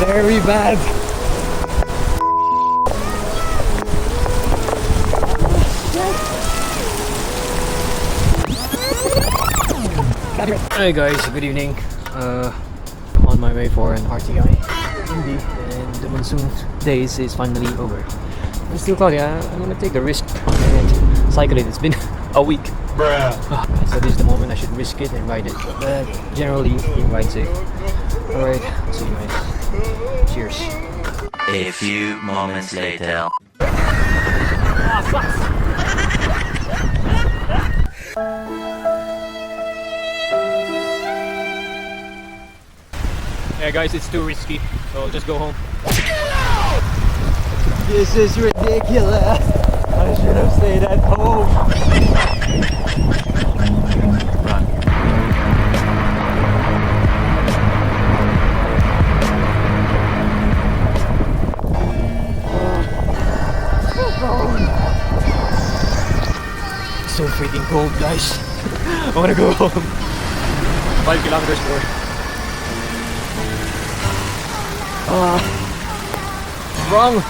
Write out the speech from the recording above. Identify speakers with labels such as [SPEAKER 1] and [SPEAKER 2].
[SPEAKER 1] Very bad. Hi guys, good evening. On my way for an RTI Indy, and the monsoon days is finally over. It's still cloudy. I'm gonna take the risk and cycle it. It's been a week. So this is the moment I should risk it and ride it. But generally, you ride safe. Alright, see you guys. Cheers.
[SPEAKER 2] A few moments later.
[SPEAKER 1] Yeah guys, it's too risky, so I'll just go home. This is ridiculous. I should have stayed at home. Run. It's so freaking cold, guys. I wanna go home. 5 kilometers more. Wrong.